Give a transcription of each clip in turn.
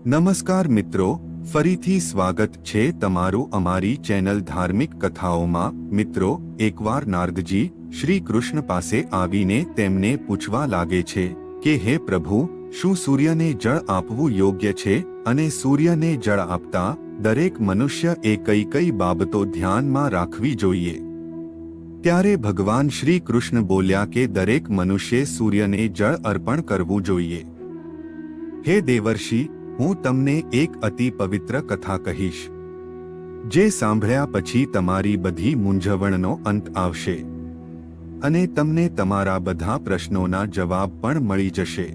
નમસ્કાર મિત્રો, ફરીથી સ્વાગત છે તમારું અમારી ચેનલ ધાર્મિક કથાઓમાં। મિત્રો, એકવાર નારદજી શ્રી કૃષ્ણ પાસે આવીને તેમને પૂછવા લાગે છે કે હે પ્રભુ, શું સૂર્યને જળ આપવું યોગ્ય છે અને સૂર્યને જળ આપતા દરેક મનુષ્ય એ કઈ કઈ બાબતો ધ્યાનમાં રાખવી જોઈએ? ત્યારે ભગવાન શ્રી કૃષ્ણ બોલ્યા કે દરેક મનુષ્યે સૂર્યને જળ અર્પણ કરવું જોઈએ। હે દેવર્ષિ, હું તમને એક અતિ પવિત્ર કથા કહીશ, જે સાંભળ્યા પછી તમારી બધી મૂંઝવણનો અંત આવશે અને તમને તમારા બધા પ્રશ્નોના જવાબ પણ મળી જશે।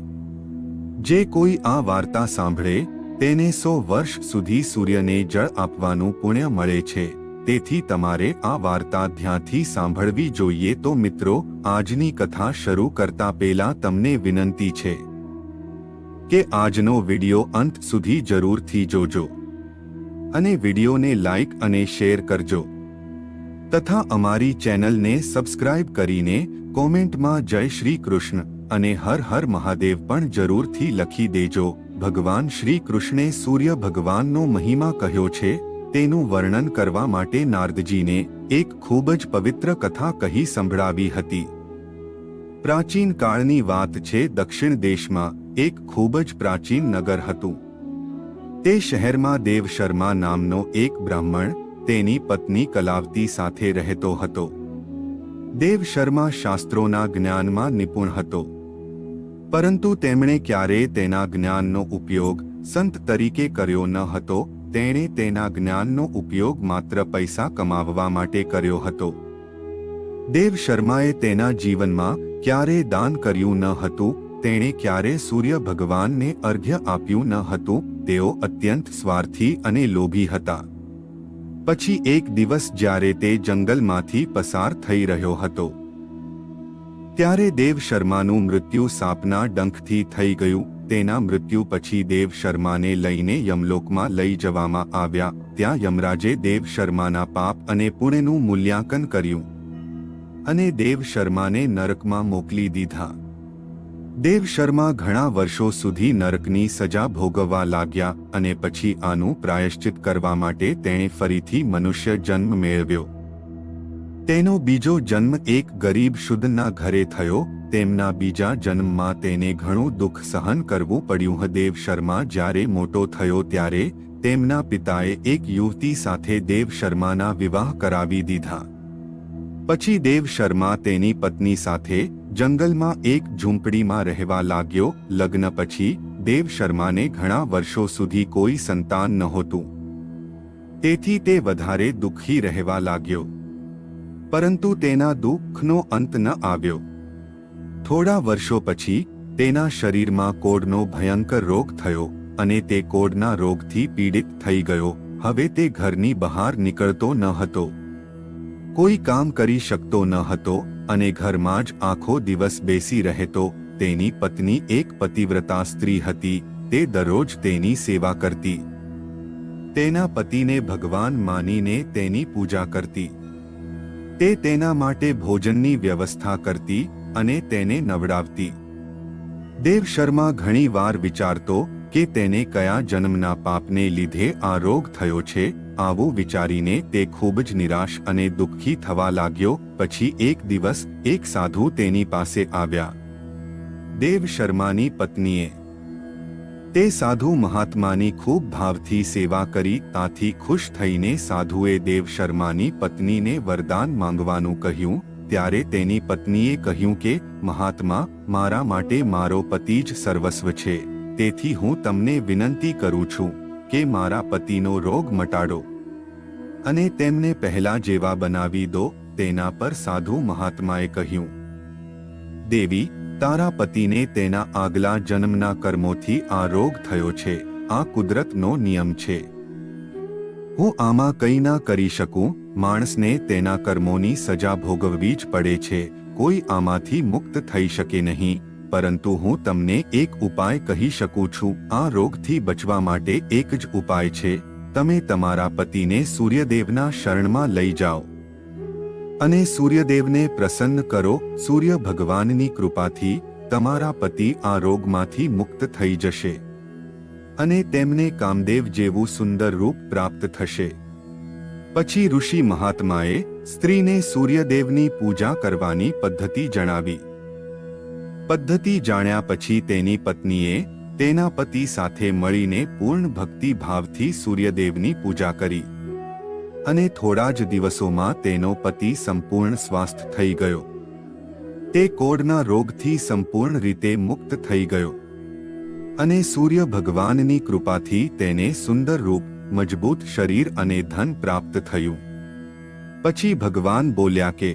જે કોઈ આ વાર્તા સાંભળે તેને 100 વર્ષ સુધી સૂર્યને જળ આપવાનું પુણ્ય મળે છે। તેથી તમારે આ વાર્તા ધ્યાનથી સાંભળવી જોઈએ। તો મિત્રો, આજની કથા શરૂ કરતા પહેલા તમને વિનંતી છે કે આજનો વિડિયો અંત સુધી જરૂરથી જોજો અને વિડિયોને લાઈક અને શેર કરજો તથા અમારી ચેનલને સબસ્ક્રાઇબ કરીને કોમેન્ટમાં જય શ્રી કૃષ્ણ અને હર હર મહાદેવ પણ જરૂરથી લખી દેજો। ભગવાન શ્રી કૃષ્ણે સૂર્ય ભગવાનનો મહિમા કહ્યો છે તેનું વર્ણન કરવા માટે નારદજીને એક ખૂબ જ પવિત્ર કથા કહી સંભળાવી હતી। પ્રાચીન કાળની વાત છે। દક્ષિણ દેશમાં એક ખૂબ જ પ્રાચીન નગર હતું। તે શહેરમાં દેવ શર્મા નામનો એક બ્રાહ્મણ તેની પત્ની કલાવતી સાથે રહેતો હતો। દેવ શર્મા શાસ્ત્રોના જ્ઞાનમાં નિપુણ હતો, પરંતુ તેમણે ક્યારેય તેના જ્ઞાનનો ઉપયોગ સંત તરીકે કર્યો ન હતો। તેણે તેના જ્ઞાનનો ઉપયોગ માત્ર પૈસા કમાવવા માટે કર્યો હતો। દેવ શર્માએ તેના જીવનમાં ક્યારેય દાન કર્યું ન હતું। તેણે ક્યારેય સૂર્ય ભગવાનને અર્ઘ્ય આપ્યું ન હતું। તેઓ અત્યંત સ્વાર્થી અને લોભી હતા। પછી એક દિવસ જ્યારે તે જંગલમાંથી પસાર થઈ રહ્યો હતો ત્યારે દેવ શર્માનું મૃત્યુ સાપના ડંખથી થઈ ગયું। તેના મૃત્યુ પછી દેવ શર્માને લઈને યમલોકમાં લઈ જવામાં આવ્યા। ત્યાં યમરાજે દેવ શર્માના પાપ અને પુણ્યનું મૂલ્યાંકન કર્યું અને દેવ શર્માને નરકમાં મોકલી દીધા। દેવ શર્મા ઘણા વર્ષો સુધી નરકની સજા ભોગવવા લાગ્યા અને પછી આનું પ્રાયશ્ચિત કરવા માટે તેણે ફરીથી મનુષ્ય જન્મ મેળવ્યો। તેનો બીજો જન્મ એક ગરીબ શુદ્ધના ઘરે થયો। તેમના બીજા જન્મમાં તેને ઘણું દુઃખ સહન કરવું પડ્યું। દેવ શર્મા જ્યારે મોટો થયો ત્યારે તેમના પિતાએ એક યુવતી સાથે દેવ શર્માના વિવાહ કરાવી દીધા। પછી દેવ શર્મા તેની પત્ની સાથે જંગલમાં એક ઝૂંપડીમાં રહેવા લાગ્યો। લગ્ન પછી દેવ શર્માને ઘણા વર્ષો સુધી કોઈ સંતાન નહોતું, તેથી તે વધારે દુઃખી રહેવા લાગ્યો, પરંતુ તેના દુઃખનો અંત ન આવ્યો। થોડા વર્ષો પછી તેના શરીરમાં કોઢનો ભયંકર રોગ થયો અને તે કોઢના રોગથી પીડિત થઈ ગયો। હવે તે ઘરની બહાર નીકળતો ન હતો, કોઈ કામ કરી શકતો ન હતો અને ઘરમાં જ આખો દિવસ બેસી રહેતો। તેની પત્ની એક પતિવ્રતા સ્ત્રી હતી। તે દરરોજ તેની સેવા કરતી, તેના પતિને ભગવાન માનીને તેની પૂજા કરતી। તે તેના માટે ભોજનની વ્યવસ્થા કરતી અને તેને નવડાવતી। દેવ શર્મા ઘણી વાર વિચારતો કે તેને કયા જન્મના પાપને લીધે આ રોગ થયો છે। આવું વિચારીને તે ખૂબ જ નિરાશ અને દુઃખી થવા લાગ્યો। પછી એક દિવસ એક સાધુ તેની પાસે આવ્યા। દેવ શર્માની પત્નીએ તે સાધુ મહાત્માની ખૂબ ભાવથી સેવા કરી। તાથી ખુશ થઈને સાધુએ દેવ શર્માની પત્નીને વરદાન માંગવાનું કહ્યું। ત્યારે તેની પત્નીએ કહ્યું કે મહાત્મા, મારા માટે મારો પતિ જ સર્વસ્વ છે, તેથી હું તમને વિનંતી કરું છું કે મારા પતિનો રોગ મટાડો અને તેમને પહેલા જેવા બનાવી દો। તેના પર સાધુ મહાત્માએ કહ્યું, દેવી, તારા પતિને તેના આગલા જન્મના કર્મોથી આ રોગ થયો છે। આ કુદરતનો નિયમ છે, હું આમાં કંઈ ના કરી શકું। માણસને તેના કર્મોની સજા ભોગવવી જ પડે છે, કોઈ આમાંથી મુક્ત થઈ શકે નહીં। પરંતુ હું તમને એક ઉપાય કહી શકું છું। આ રોગથી બચવા માટે એક જ ઉપાય છે, તમે તમારા પતિને સૂર્યદેવના શરણમાં લઈ જાઓ અને સૂર્યદેવને પ્રસન્ન કરો। સૂર્ય ભગવાનની કૃપાથી તમારા પતિ આ રોગમાંથી મુક્ત થઈ જશે। અને તેમને કામદેવ જેવું સુંદર રૂપ પ્રાપ્ત થશે. પછી ઋષિ મહાત્માએ સ્ત્રીને સૂર્યદેવની પૂજા કરવાની પદ્ધતિ જણાવી. પદ્ધતિ જાણ્યા પછી તેની પત્નીએ તેના પતિ સાથે મળીને પૂર્ણ ભક્તિ ભાવથી સૂર્યદેવની પૂજા કરી અને થોડા જ દિવસોમાં તેનો પતિ સંપૂર્ણ સ્વસ્થ થઈ ગયો. તે કોઢના રોગથી સંપૂર્ણ રીતે મુક્ત થઈ ગયો અને સૂર્ય ભગવાનની કૃપાથી તેને સુંદર રૂપ, મજબૂત શરીર અને ધન પ્રાપ્ત થયું. પછી ભગવાન બોલ્યા કે,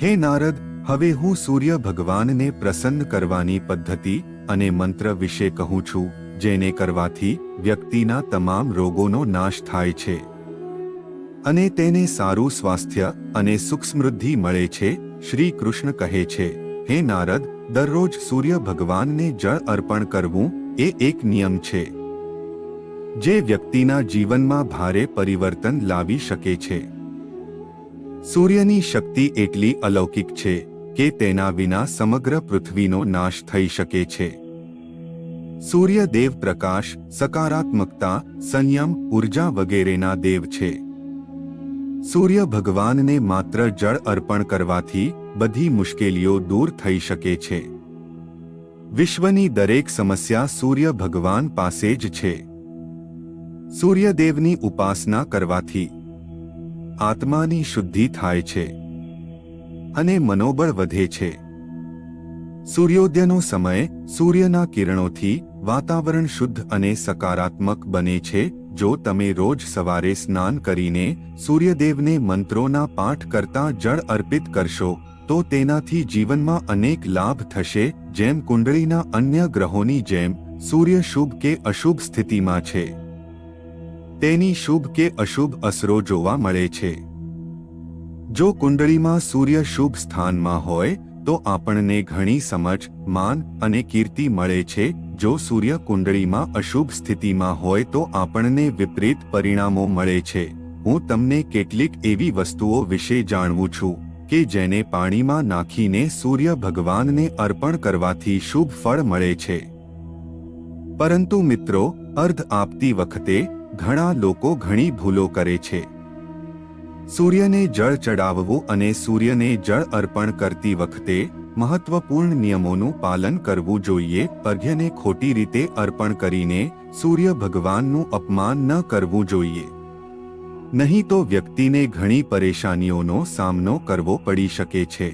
હે નારદ, હવે હું સૂર્ય ભગવાનને પ્રસન્ન કરવાની પદ્ધતિ અને મંત્ર વિશે કહું છું, જેને કરવાથી વ્યક્તિના તમામ રોગોનો નાશ થાય છે અને તેને સારું સ્વાસ્થ્ય અને સુખ સમૃદ્ધિ મળે છે. શ્રી કૃષ્ણ કહે છે, હે નારદ, દરરોજ સૂર્ય ભગવાનને જળ અર્પણ કરવું એ એક નિયમ છે જે વ્યક્તિના જીવનમાં ભારે પરિવર્તન લાવી શકે છે. સૂર્યની શક્તિ એટલી અલૌકિક છે કે તેના વિના સમગ્ર પૃથ્વીનો નાશ થઈ શકે છે. સૂર્ય દેવ પ્રકાશ, સકારાત્મકતા, સંયમ, ઉર્જા વગેરેના દેવ છે. સૂર્ય ભગવાનને માત્ર જળ અર્પણ કરવાથી બધી મુશ્કેલીઓ દૂર થઈ શકે છે. વિશ્વની દરેક સમસ્યા સૂર્ય ભગવાન પાસે જ છે. સૂર્યદેવની ઉપાસના કરવાથી આત્માની શુદ્ધિ થાય છે અને મનોબળ વધે છે. સૂર્યોદયનો સમય સૂર્યના કિરણોથી વાતાવરણ શુદ્ધ અને સકારાત્મક બને છે. જો તમે રોજ સવારે સ્નાન કરીને સૂર્યદેવને મંત્રોના પાઠ કરતા જળ અર્પિત કરશો તો તેનાથી જીવનમાં અનેક લાભ થશે. જેમ કુંડળીના અન્ય ગ્રહોની જેમ સૂર્ય શુભ કે અશુભ સ્થિતિમાં છે, તેની શુભ કે અશુભ અસરો જોવા મળે છે. જો કુંડળીમાં સૂર્ય શુભ સ્થાનમાં હોય તો આપણને ઘણી સમજ, માન અને કીર્તિ મળે છે. જો સૂર્ય કુંડળીમાં અશુભ સ્થિતિમાં હોય તો આપણને વિપરીત પરિણામો મળે છે. હું તમને કેટલીક એવી વસ્તુઓ વિશે જાણવું છું કે જેને પાણીમાં નાખીને સૂર્ય ભગવાનને અર્પણ કરવાથી શુભ ફળ મળે છે. પરંતુ મિત્રો, અર્ધ આપતી વખતે ઘણા લોકો ઘણી ભૂલો કરે છે. સૂર્યને જળ ચડાવવું અને સૂર્યને જળ અર્પણ કરતી વખતે મહત્વપૂર્ણ નિયમોનું પાલન કરવું જોઈએ. અર્ઘ્યને ખોટી રીતે અર્પણ કરીને સૂર્ય ભગવાનનું અપમાન ન કરવું જોઈએ, નહીં તો વ્યક્તિને ઘણી પરેશાનીઓનો સામનો કરવો પડી શકે છે.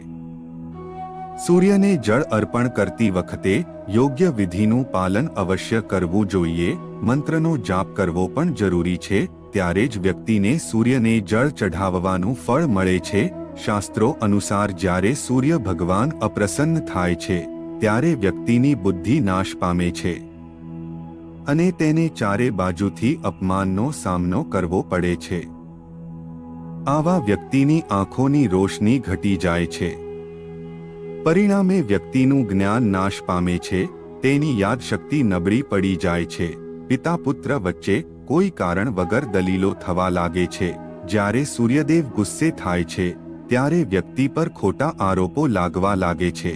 સૂર્યને જળ અર્પણ કરતી વખતે યોગ્ય વિધિનું પાલન અવશ્ય કરવું જોઈએ. મંત્રનો જાપ કરવો પણ જરૂરી છે. ત્યારે જ વ્યક્તિને સૂર્યને જળ ચઢાવવાનું ફળ મળે છે. શાસ્ત્રો અનુસાર જ્યારે સૂર્ય ભગવાન અપ્રસન્ન થાય છે ત્યારે વ્યક્તિની બુદ્ધિ નાશ પામે છે અને તેને ચારે બાજુથી અપમાનનો સામનો કરવો પડે છે. આવા વ્યક્તિની આંખોની રોશની ઘટી જાય છે. પરિણામે વ્યક્તિનું જ્ઞાન નાશ પામે છે. તેની યાદશક્તિ નબળી પડી જાય છે. પિતા પુત્ર વચ્ચે કોઈ કારણ વગર દલીલો થવા લાગે છે. જ્યારે સૂર્યદેવ ગુસ્સે થાય છે ત્યારે વ્યક્તિ પર ખોટા આરોપો લાગવા લાગે છે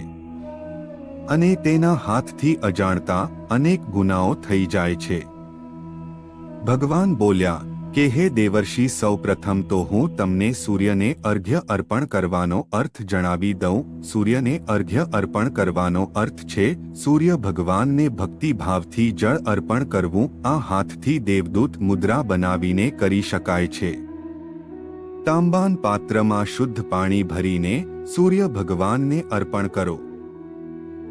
અને તેના હાથથી અજાણતા અનેક ગુનાઓ થઈ જાય છે. ભગવાન બોલ્યા કે હે દેવર્ષિ, સૌપ્રથમ તો હું તમને સૂર્યને અર્ઘ્ય અર્પણ કરવાનો અર્થ જણાવી દઉં. સૂર્યને અર્ઘ્ય અર્પણ કરવાનો અર્થ છે સૂર્ય ભગવાનને ભક્તિભાવથી જળ અર્પણ કરવું. આ હાથથી દેવદૂત મુદ્રા બનાવીને કરી શકાય છે. તાંબાન પાત્રમાં શુદ્ધ પાણી ભરીને સૂર્ય ભગવાનને અર્પણ કરો.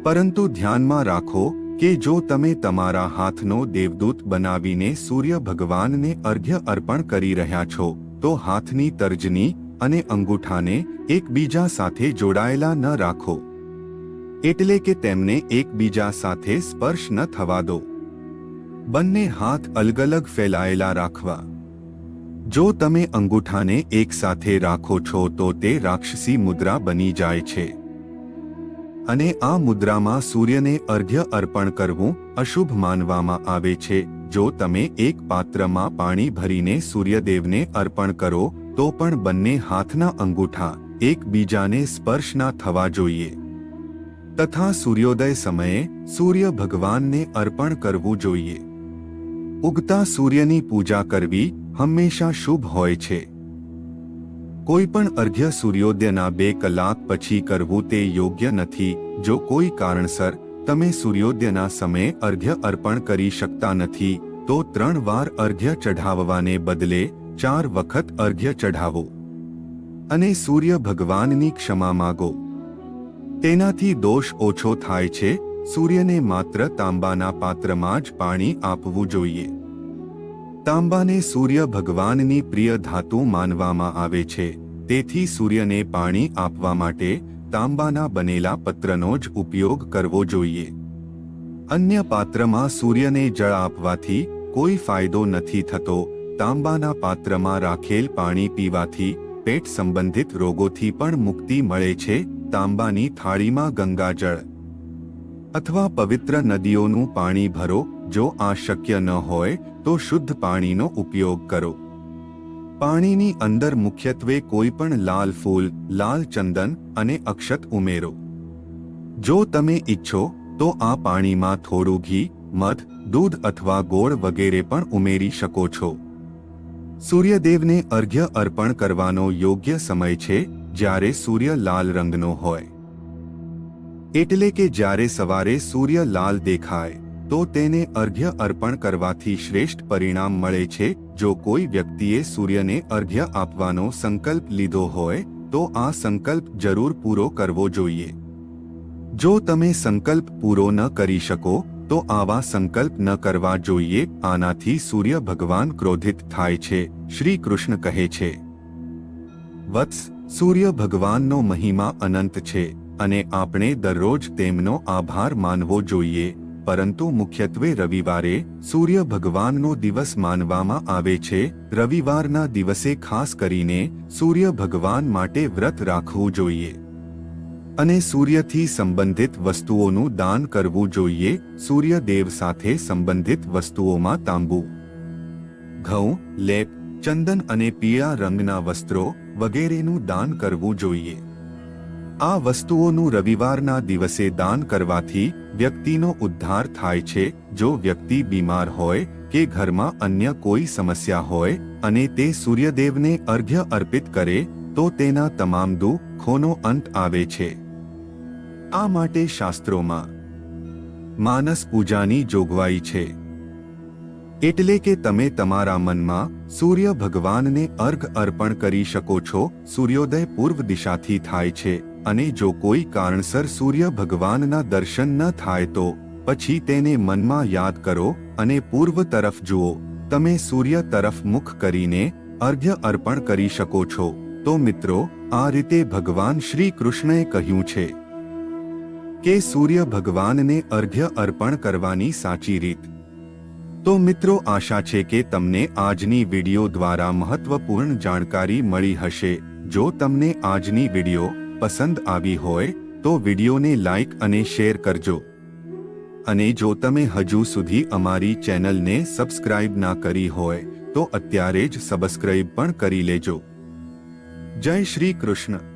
પરંતુ ધ્યાનમાં રાખો કે જો તમે તમારા હાથનો દેવદૂત બનાવીને સૂર્ય ભગવાનને અર્ઘ્ય અર્પણ કરી રહ્યા છો તો હાથની તર્જની અને અંગૂઠાને એકબીજા સાથે જોડાયેલા ન રાખો, એટલે કે તેમને એકબીજા સાથે સ્પર્શ ન થવા દો. બંને હાથ અલગ અલગ ફેલાયેલા રાખવા. જો તમે અંગૂઠાને એકસાથે રાખો છો તો તે રાક્ષસી મુદ્રા બની જાય છે અને આ મુદ્રામાં સૂર્યને અર્ઘ્ય અર્પણ કરવું અશુભ માનવામાં આવે છે. જો તમે એક પાત્રમાં પાણી ભરીને સૂર્યદેવને અર્પણ કરો તો પણ બંને હાથના અંગૂઠા એકબીજાને સ્પર્શ ના થવા જોઈએ તથા સૂર્યોદય સમયે સૂર્ય ભગવાનને અર્પણ કરવું જોઈએ. ઉગતા સૂર્યની પૂજા કરવી હંમેશા શુભ હોય છે. કોઈ પણ અર્ઘ્ય સૂર્યોદયના 2 કલાક પછી કરવું તે યોગ્ય નથી. જો કોઈ કારણસર તમે સૂર્યોદયના સમયે અર્ઘ્ય અર્પણ કરી શકતા નથી તો 3 વાર અર્ઘ્ય ચઢાવવાને બદલે 4 વખત અર્ઘ્ય ચઢાવો અને સૂર્ય ભગવાનની ક્ષમા માગો. તેનાથી દોષ ઓછો થાય છે. સૂર્યને માત્ર તાંબાના પાત્રમાં જ પાણી આપવું જોઈએ. તાંબાને સૂર્ય ભગવાનની પ્રિય ધાતુ માનવામાં આવે છે. તેથી સૂર્યને પાણી આપવા માટે તાંબાના બનેલા પત્રનો જ ઉપયોગ કરવો જોઈએ. અન્ય પાત્રમાં સૂર્યને જળ આપવાથી કોઈ ફાયદો નથી થતો. તાંબાના પાત્રમાં રાખેલ પાણી પીવાથી પેટ સંબંધિત રોગોથી પણ મુક્તિ મળે છે. તાંબાની થાળીમાં ગંગાજળ અથવા પવિત્ર નદીઓનું પાણી ભરો. જો આ શક્ય ન હોય તો શુદ્ધ પાણીનો ઉપયોગ કરો. પાણીની અંદર મુખ્યત્વે કોઈ પણ લાલ ફૂલ, લાલ ચંદન અને અક્ષત ઉમેરો. જો તમે ઈચ્છો તો આ પાણીમાં થોડું ઘી, મધ, દૂધ અથવા ગોળ વગેરે પણ ઉમેરી શકો છો. સૂર્યદેવને અર્ઘ્ય અર્પણ કરવાનો યોગ્ય સમય છે જ્યારે સૂર્ય લાલ રંગનો હોય. એટલે કે જ્યારે સવારે સૂર્ય લાલ દેખાય તો તેને અર્ઘ્ય અર્પણ કરવાથી શ્રેષ્ઠ પરિણામ મળે છે. જો કોઈ વ્યક્તિએ સૂર્યને અર્ઘ્ય આપવાનો સંકલ્પ લીધો હોય તો આ સંકલ્પ જરૂર પૂરો કરવો જોઈએ. જો તમે સંકલ્પ પૂરો ન કરી શકો તો આવા સંકલ્પ ન કરવા જોઈએ. આનાથી સૂર્ય ભગવાન ક્રોધિત થાય છે. શ્રી કૃષ્ણ કહે છે, વત્સ, સૂર્ય ભગવાનનો મહિમા અનંત છે અને આપણે દરરોજ તેમનો આભાર માનવો જોઈએ. પરંતુ મુખ્યત્વે રવિવારે સૂર્ય ભગવાનનો દિવસ માનવામાં આવે છે. રવિવારના દિવસે ખાસ કરીને સૂર્ય ભગવાન માટે વ્રત રાખવું જોઈએ અને સૂર્યથી સંબંધિત વસ્તુઓનું દાન કરવું જોઈએ. સૂર્યદેવ સાથે સંબંધિત વસ્તુઓમાં તાંબુ, ઘઉં, લેપ, ચંદન અને પીળા રંગના વસ્ત્રો વગેરેનું દાન કરવું જોઈએ. આ વસ્તુઓનું રવિવારના દિવસે દાન કરવાથી વ્યક્તિનો ઉદ્ધાર થાય છે. જો વ્યક્તિ બીમાર હોય કે ઘરમાં અન્ય કોઈ સમસ્યા હોય અને તે સૂર્યદેવને અર્ઘ્ય અર્પિત કરે તો તેના તમામ દુઃખોનો અંત આવે છે. આ માટે શાસ્ત્રોમાં માનસ પૂજાની જોગવાઈ છે. એટલે કે તમે તમારા મનમાં સૂર્ય ભગવાનને અર્ઘ અર્પણ કરી શકો છો. સૂર્યોદય પૂર્વ દિશાથી થાય છે અને જો કોઈ કારણસર સૂર્ય ભગવાનના દર્શન ન થાય તો પછી તેને મનમાં યાદ કરો અને પૂર્વ તરફ જુઓ. તમે સૂર્ય તરફ મુખ કરીને અર્ઘ્ય અર્પણ કરી શકો છો. તો મિત્રો, આ રીતે ભગવાન શ્રી કૃષ્ણએ કહ્યું છે કે સૂર્ય ભગવાનને અર્ઘ્ય અર્પણ કરવાની સાચી રીત. તો મિત્રો, આશા છે કે તમને આજની વિડિયો દ્વારા મહત્વપૂર્ણ જાણકારી મળી હશે. જો તમને આજની વિડિયો પસંદ આવી હોય તો વિડિયોને લાઈક અને શેર કરજો. અને જો તમે હજુ સુધી અમારી ચેનલને સબસ્ક્રાઇબ ના કરી હોય તો અત્યારે જ સબસ્ક્રાઇબ પણ કરી લેજો. જય શ્રી કૃષ્ણ.